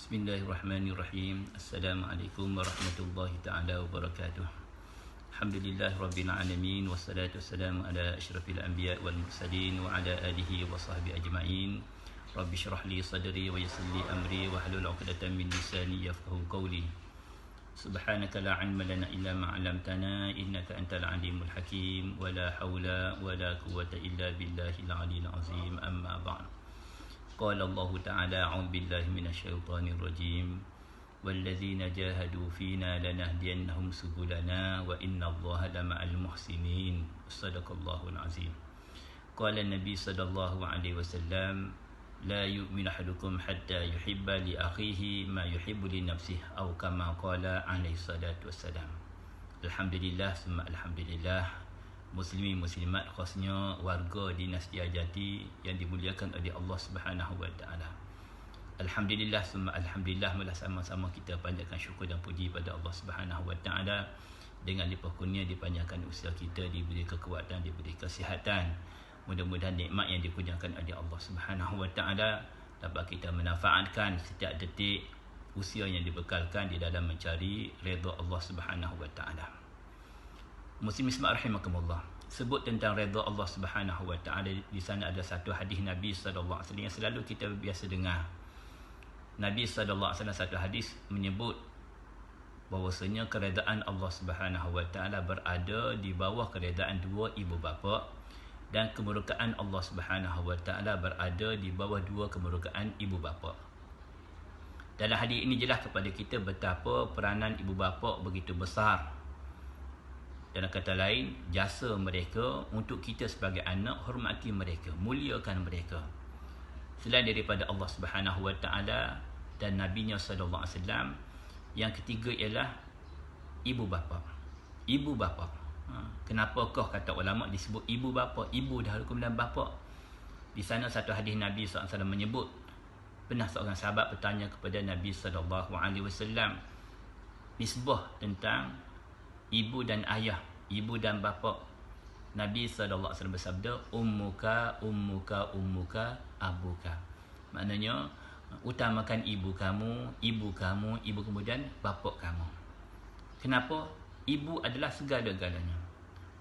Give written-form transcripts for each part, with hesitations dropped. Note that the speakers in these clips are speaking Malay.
Bismillahirrahmanirrahim. Assalamualaikum warahmatullahi ta'ala wabarakatuh. Alhamdulillah Rabbil Alamin. Wassalatu wassalamu ala ashrafil anbiya wal mursalin wa ala alihi wa sahbihi ajma'in. Rabbi syrah li sadri wa yassir li amri wa hlul 'uqdatam min lisani yafqahu qawli. Subhanaka la 'ilma lana illa ma 'allamtana innaka antal 'alimul hakim. Wa la haula wa la quwwata illa billahil 'aliyyil 'azim. Amma ba'd. Qala Allah Ta'ala a'udzu billahi minasyaitonir rajim walladzina jahadu fina lanahdiyannahum subulana wa innallaha lama'al muhsinin. Shadaqallahul azim. Qala an-nabi sallallahu alaihi wasallam la yu'minu ahadukum hatta yuhibba li akhihi ma yuhibbu li nafsihi aw kama qala alaihi salatu wassalam. Alhamdulillah summa alhamdulillah. Muslimin muslimat khasnya warga di Nastia Jati yang dimuliakan oleh Allah Subhanahu wa taala. Alhamdulillah summa alhamdulillah, malah sama-sama kita panjatkan syukur dan puji pada Allah Subhanahu wa taala dengan limpah kurnia dipanjangkan usia kita, diberi kekuatan, diberi kesihatan. Mudah-mudahan nikmat yang dikurniakan oleh Allah Subhanahu wa taala dapat kita manfaatkan setiap detik usia yang dibekalkan di dalam mencari redha Allah Subhanahu wa taala. Muslimin rahimakumullah. Sebut tentang redha Allah Subhanahu wa taala, di sana ada satu hadis Nabi sallallahu alaihi wasallam yang selalu kita biasa dengar. Nabi sallallahu alaihi wasallam satu hadis menyebut bahawasanya keredaan Allah Subhanahu wa taala berada di bawah keredaan dua ibu bapa, dan kemurkaan Allah Subhanahu wa taala berada di bawah dua kemurkaan ibu bapa. Dalam hadis ini jelas kepada kita betapa peranan ibu bapa begitu besar. Dalam kata lain, jasa mereka untuk kita sebagai anak, hormati mereka, muliakan mereka. Selain daripada Allah Subhanahu wa taala dan Nabi-Nya sallallahu alaihi wasallam, yang ketiga ialah ibu bapa. Ibu bapa. Kenapa kata ulama disebut ibu bapa? Ibu dahulu kemudian bapa. Di sana satu hadis Nabi sallallahu alaihi wasallam menyebut, pernah seorang sahabat bertanya kepada Nabi sallallahu alaihi wasallam nisbah tentang ibu dan ayah, ibu dan bapa. Nabi sallallahu alaihi wasallam bersabda, ummuka ummuka ummuka abuka. Maknanya utamakan ibu kamu, ibu kamu, ibu kemudian bapa kamu. Kenapa? Ibu adalah segala-galanya.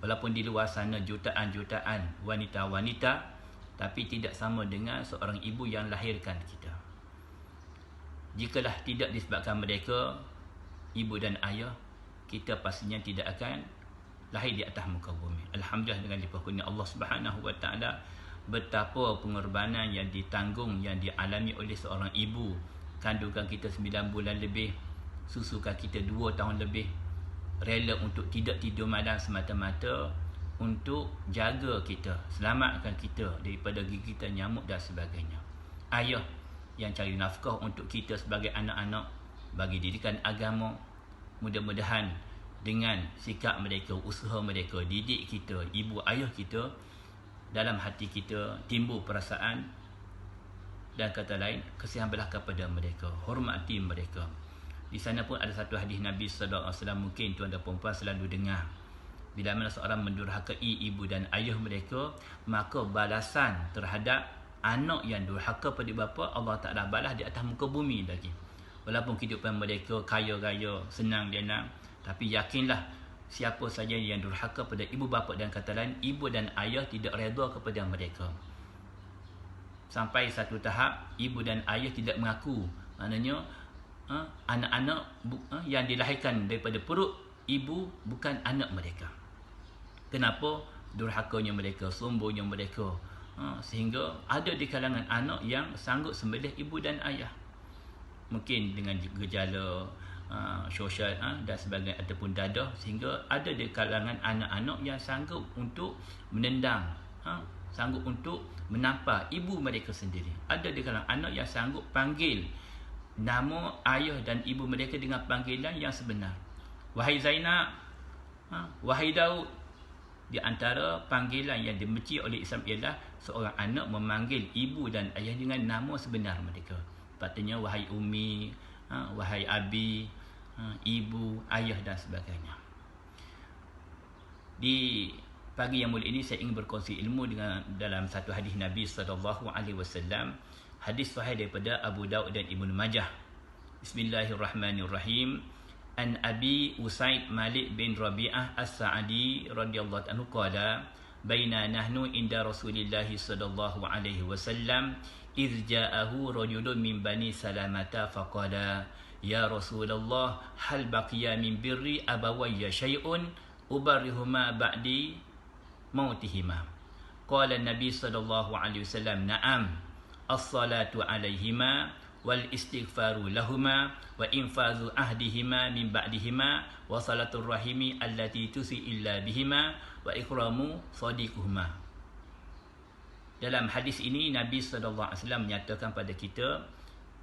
Walaupun di luar sana jutaan-jutaan wanita-wanita, tapi tidak sama dengan seorang ibu yang lahirkan kita. Jikalau tidak disebabkan mereka, ibu dan ayah, kita pastinya tidak akan lahir di atas muka bumi. Alhamdulillah, dengan limpah kurnia Allah Subhanahu wa taala, betapa pengorbanan yang ditanggung, yang dialami oleh seorang ibu. Kandungan kita 9 bulan lebih, susukan kita 2 tahun lebih, rela untuk tidak tidur malam semata-mata untuk jaga kita, selamatkan kita daripada gigitan nyamuk dan sebagainya. Ayah yang cari nafkah untuk kita sebagai anak-anak, bagi didikan agama. Mudah-mudahan dengan sikap mereka, usaha mereka, didik kita, ibu ayah kita, dalam hati kita timbul perasaan dan kata lain kasihan belah kepada mereka, hormati mereka. Di sana pun ada satu hadis Nabi sallallahu alaihi wasallam, mungkin tuan dan puan selalu dengar, bila mana seorang mendurhakai ibu dan ayah mereka, maka balasan terhadap anak yang durhaka pada bapa, Allah Taala balas di atas muka bumi lagi. Walaupun kehidupan mereka kaya raya, senang dienang, tapi yakinlah siapa saja yang durhaka pada ibu bapa dan kata lain, ibu dan ayah tidak redha kepada mereka. Sampai satu tahap ibu dan ayah tidak mengaku, maknanya anak-anak yang dilahirkan daripada perut ibu bukan anak mereka. Kenapa? Durhakanya mereka, sombongnya mereka, sehingga ada di kalangan anak yang sanggup sembelih ibu dan ayah. Mungkin dengan gejala sosial dan sebagainya ataupun dadah, sehingga ada di kalangan anak-anak yang sanggup untuk menendang, sanggup untuk menampar ibu mereka sendiri. Ada di kalangan anak yang sanggup panggil nama ayah dan ibu mereka dengan panggilan yang sebenar. Wahai Zainab, wahai Daud. Di antara panggilan yang dibenci oleh Islam ialah seorang anak memanggil ibu dan ayah dengan nama sebenar mereka. Patutnya wahai Umi, wahai Abi, ibu, ayah dan sebagainya. Di pagi yang mulia ini saya ingin berkongsi ilmu dengan dalam satu hadis Nabi sallallahu alaihi wasallam, hadis sahih daripada Abu Daud dan Ibnu Majah. Bismillahirrahmanirrahim. An Abi Usaid Malik bin Rabi'ah As-Sa'di radhiyallahu anhu qala baina nahnu inda Rasulillah sallallahu alaihi wasallam idh ja'ahu rajulun min bani Salamata faqala ya Rasulullah hal baqiya min birri abawayya syai'un ubarrihuma ba'di mautihima. Qala Nabi sallallahu alaihi wasallam na'am as-salatu alaihima wal istighfaru lahuma wa infazu ahdihima min ba'dihima wa salatul rahimi allati tusi illa bihima wa ikramu sadiquhuma. Dalam hadis ini Nabi sallallahu alaihi wasallam menyatakan pada kita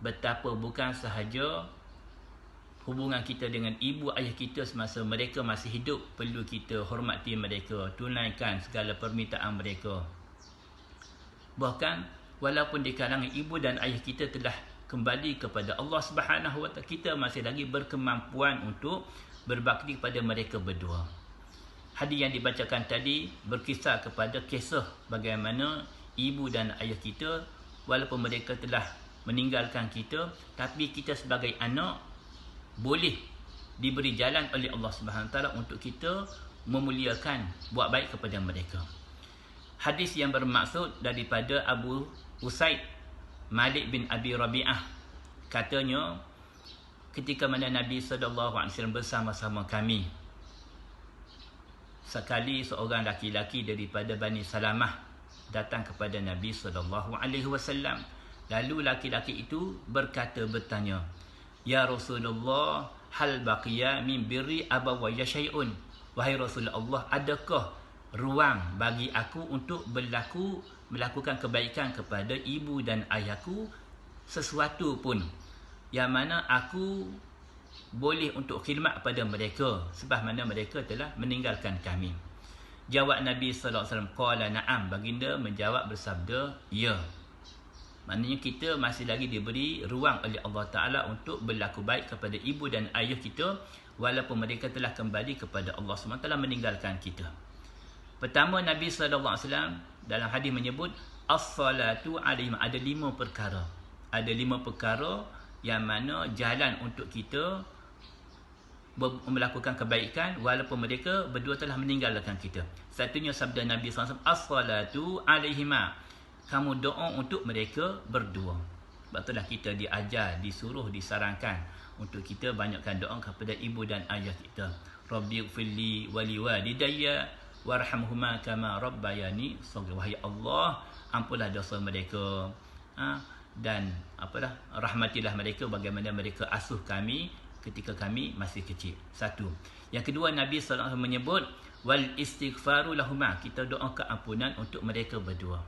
betapa bukan sahaja hubungan kita dengan ibu ayah kita semasa mereka masih hidup perlu kita hormati mereka, tunaikan segala permintaan mereka. Bahkan walaupun di kalangan ibu dan ayah kita telah kembali kepada Allah Subhanahu wa taala, kita masih lagi berkemampuan untuk berbakti kepada mereka berdua. Hadis yang dibacakan tadi berkisar kepada kisah bagaimana ibu dan ayah kita walaupun mereka telah meninggalkan kita, tapi kita sebagai anak boleh diberi jalan oleh Allah Subhanahu Wa Taala untuk kita memuliakan, buat baik kepada mereka. Hadis yang bermaksud daripada Abu Usaid Malik bin Abi Rabi'ah, katanya ketika mana Nabi SAW bersama-sama kami, sekali seorang laki-laki daripada Bani Salamah datang kepada Nabi SAW. Lalu laki-laki itu bertanya, ya Rasulullah, hal baqiya min birri abawayya syai'un. Wahai Rasulullah, adakah ruang bagi aku untuk melakukan kebaikan kepada ibu dan ayahku, sesuatu pun yang mana aku boleh untuk khidmat kepada mereka sebab mana mereka telah meninggalkan kami. Jawab Nabi sallallahu alaihi wasallam, qala na'am, baginda menjawab bersabda, ya. Maknanya kita masih lagi diberi ruang oleh Allah Ta'ala untuk berlaku baik kepada ibu dan ayah kita walaupun mereka telah kembali kepada Allah SWT, meninggalkan kita. Pertama, Nabi SAW dalam hadis menyebut as-salatu alaihim, ada 5 perkara. Ada 5 perkara yang mana jalan untuk kita melakukan kebaikan walaupun mereka berdua telah meninggalkan kita. Satunya sabda Nabi SAW, as-salatu alaihima, kamu doa untuk mereka berdua. Sebab itulah kita diajar, disuruh, disarankan untuk kita banyakkan doa kepada ibu dan ayah kita. Rabbighfirli wa liwalidayya warhamhuma kama rabbayani shaghira. Wahai Allah, ampunlah dosa mereka, dan rahmatilah mereka bagaimana mereka asuh kami ketika kami masih kecil. Satu. Yang kedua, Nabi SAW menyebut wal istighfaru lahuma, kita doa keampunan untuk mereka berdua.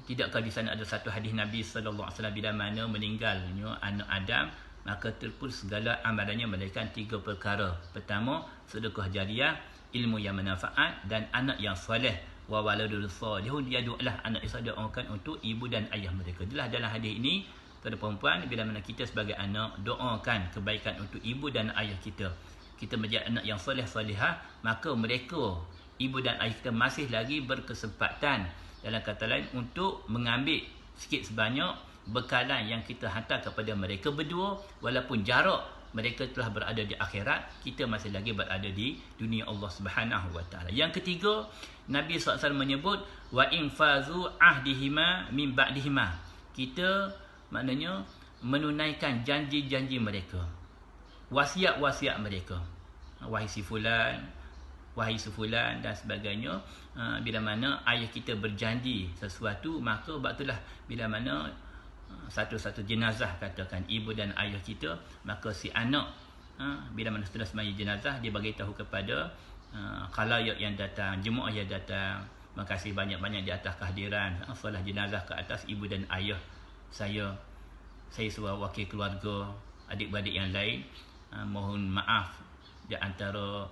Tidakkah di sana ada satu hadis Nabi sallallahu alaihi wasallam, bila mana meninggalnya anak Adam maka terputus segala amalannya melainkan 3 perkara. Pertama, sedekah jariah, ilmu yang bermanfaat, dan anak yang soleh. Wa waladul salihun yad'ulah, anak yang doakan untuk ibu dan ayah mereka. Itulah dalam hadis ini, tuan perempuan, bila mana kita sebagai anak doakan kebaikan untuk ibu dan ayah kita, kita menjadi anak yang soleh solehah, maka mereka, ibu dan ayah kita, masih lagi berkesempatan, dalam kata lain, untuk mengambil sikit sebanyak bekalan yang kita hantar kepada mereka berdua. Walaupun jarak mereka telah berada di akhirat, kita masih lagi berada di dunia Allah Subhanahu Wa Taala. Yang ketiga, Nabi SAW menyebut wa infazu ahdihima min ba'dihima, kita maknanya menunaikan janji-janji mereka, wasiat-wasiat mereka. Wahai si fulan, wahai sefulan dan sebagainya. Bila mana ayah kita berjanji sesuatu, maka sebab itulah bila mana satu-satu jenazah, katakan ibu dan ayah kita, maka si anak bila mana sudah sembahyang jenazah, dia bagi tahu kepada khalayak yang datang, jemaah yang datang, makasih banyak-banyak di atas kehadiran solat jenazah ke atas ibu dan ayah saya sebagai wakil keluarga, adik-beradik yang lain, mohon maaf di antara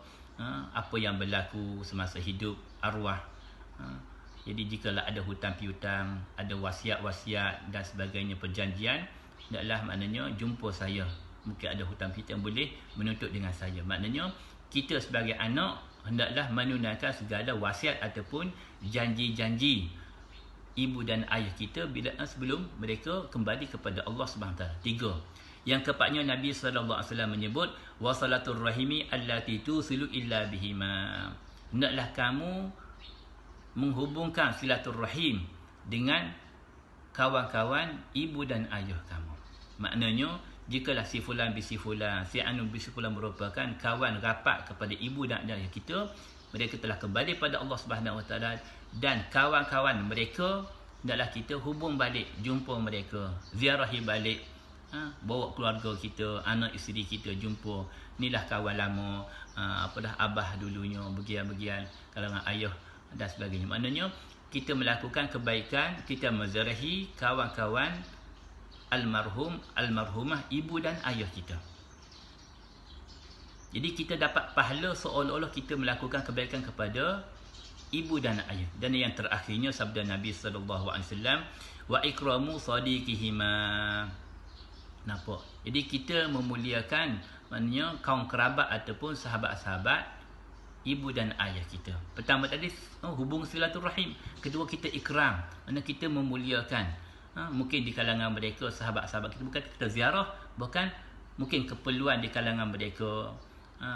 apa yang berlaku semasa hidup arwah. Jadi jikalau ada hutang piutang, ada wasiat-wasiat dan sebagainya, perjanjian, hendaklah maknanya jumpa saya. Mungkin ada hutang piutang, boleh menuntut dengan saya. Maknanya kita sebagai anak hendaklah menunaikan segala wasiat ataupun janji-janji ibu dan ayah kita bila sebelum mereka kembali kepada Allah Subhanahu Taala. 3. Yang keempatnya Nabi sallallahu alaihi wasallam menyebut wasalatur rahimi allati tusilu illa bihima. Hendaklah kamu menghubungkan silaturrahim dengan kawan-kawan ibu dan ayah kamu. Maknanya jikalah si fulan bi si fulan, si anu bi si fulan merupakan kawan rapat kepada ibu dan ayah kita, mereka telah kembali pada Allah Subhanahu Wa Taala, dan kawan-kawan mereka hendaklah kita hubung balik, jumpa mereka, ziarahi balik. Bawa keluarga kita, anak isteri kita jumpa. Inilah kawan lama, abah dulunya, begian-begian, kalangan ayah dan sebagainya. Maknanya kita melakukan kebaikan, kita menziarahi kawan-kawan almarhum, almarhumah ibu dan ayah kita. Jadi kita dapat pahala seolah-olah kita melakukan kebaikan kepada ibu dan ayah. Dan yang terakhirnya sabda Nabi sallallahu alaihi wasallam, wa ikramu sadiqihima. Nampak? Jadi kita memuliakan, maknanya kaum kerabat ataupun sahabat-sahabat ibu dan ayah kita. Pertama tadi hubung silaturahim, kedua kita ikram, maknanya kita memuliakan. Mungkin di kalangan mereka sahabat-sahabat kita, bukan kita ziarah, bahkan mungkin keperluan di kalangan mereka,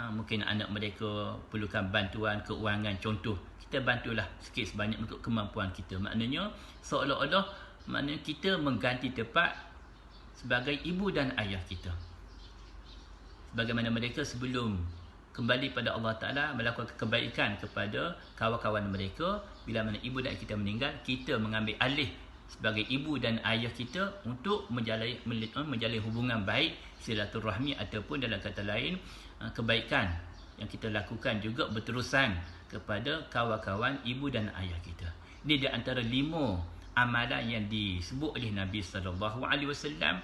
mungkin anak mereka perlukan bantuan keuangan, contoh, kita bantulah sikit sebanyak untuk kemampuan kita. Maknanya seolah-olah maknanya kita mengganti tempat sebagai ibu dan ayah kita. Bagaimana mereka sebelum kembali pada Allah Ta'ala melakukan kebaikan kepada kawan-kawan mereka, bila mana ibu dan ayah kita meninggal, kita mengambil alih sebagai ibu dan ayah kita untuk menjalin hubungan baik, silaturahmi, ataupun dalam kata lain kebaikan yang kita lakukan juga berterusan kepada kawan-kawan ibu dan ayah kita. Ini di antara 5 amalan yang disebut oleh Nabi sallallahu alaihi wasallam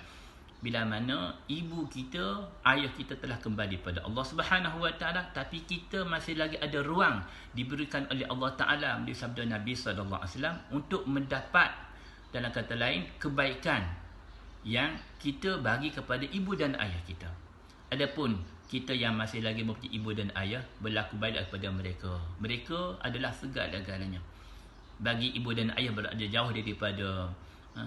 bila mana ibu kita, ayah kita telah kembali pada Allah Subhanahu Wa Taala, tapi kita masih lagi ada ruang diberikan oleh Allah Taala melalui sabda Nabi sallallahu alaihi wasallam untuk mendapat, dalam kata lain, kebaikan yang kita bagi kepada ibu dan ayah kita. Adapun kita yang masih lagi mempunyai ibu dan ayah, berlaku baiklah kepada mereka. Mereka adalah segala-galanya. Bagi ibu dan ayah berada jauh daripada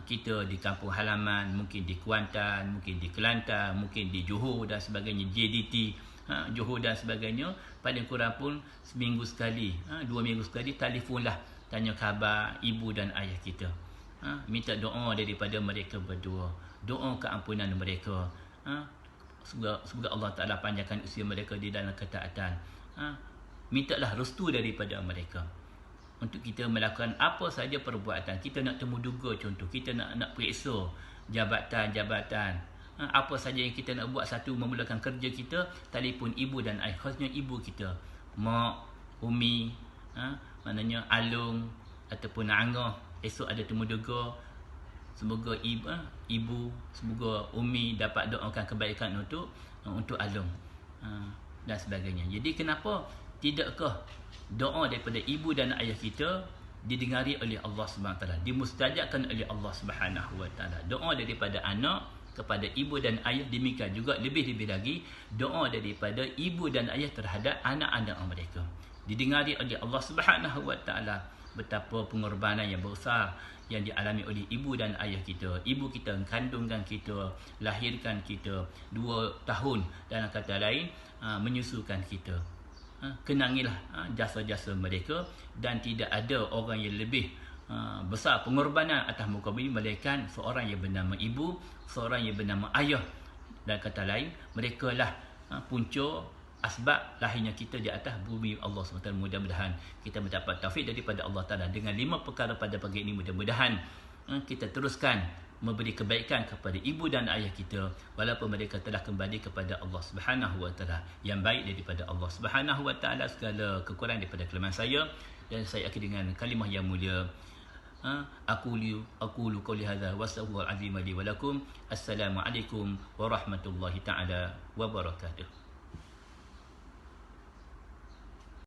kita di kampung halaman, mungkin di Kuantan, mungkin di Kelantan, mungkin di Johor dan sebagainya, JDT, Johor dan sebagainya, paling kurang pun seminggu sekali, 2 minggu sekali, telefonlah tanya khabar ibu dan ayah kita. Minta doa daripada mereka berdua, doa keampunan mereka. Semoga Allah Ta'ala panjangkan usia mereka di dalam ketaatan. Mintalah restu daripada mereka untuk kita melakukan apa saja perbuatan. Kita nak temu duga, contoh, kita nak periksa jabatan-jabatan, apa saja yang kita nak buat, satu memulakan kerja kita, telefon ibu dan ayah, khususnya ibu kita, mak, umi, maknanya alung ataupun angah, esok ada temu duga, semoga ibu, semoga umi dapat doakan kebaikan untuk alung dan sebagainya. Jadi kenapa tidakkah doa daripada ibu dan ayah kita didengari oleh Allah Subhanahu Wa Taala, dimustajabkan oleh Allah Subhanahu Wa Taala? Doa daripada anak kepada ibu dan ayah, demikian juga lebih-lebih lagi doa daripada ibu dan ayah terhadap anak-anak mereka didengari oleh Allah Subhanahu Wa Taala. Betapa pengorbanan yang besar yang dialami oleh ibu dan ayah kita. Ibu kita kandungkan kita, lahirkan kita 2 tahun, dalam kata lain menyusukan kita. Kenangilah jasa-jasa mereka, dan tidak ada orang yang lebih besar pengorbanan atas muka bumi melainkan seorang yang bernama ibu, seorang yang bernama ayah. Dan kata lain, mereka lah punca asbab lahirnya kita di atas bumi Allah SWT. Mudah-mudahan kita mendapat taufik daripada Allah Ta'ala dengan 5 perkara pada pagi ini. Mudah-mudahan kita teruskan memberi kebaikan kepada ibu dan ayah kita walaupun mereka telah kembali kepada Allah Subhanahu Wa Taala. Yang baik daripada Allah Subhanahu Wa Taala, segala kekurangan daripada kelemahan saya, dan saya akhiri dengan kalimah yang mulia. Aqulu qawli hadza wa astaghfirullahal azim li wa lakum. Assalamualaikum warahmatullahi taala wabarakatuh.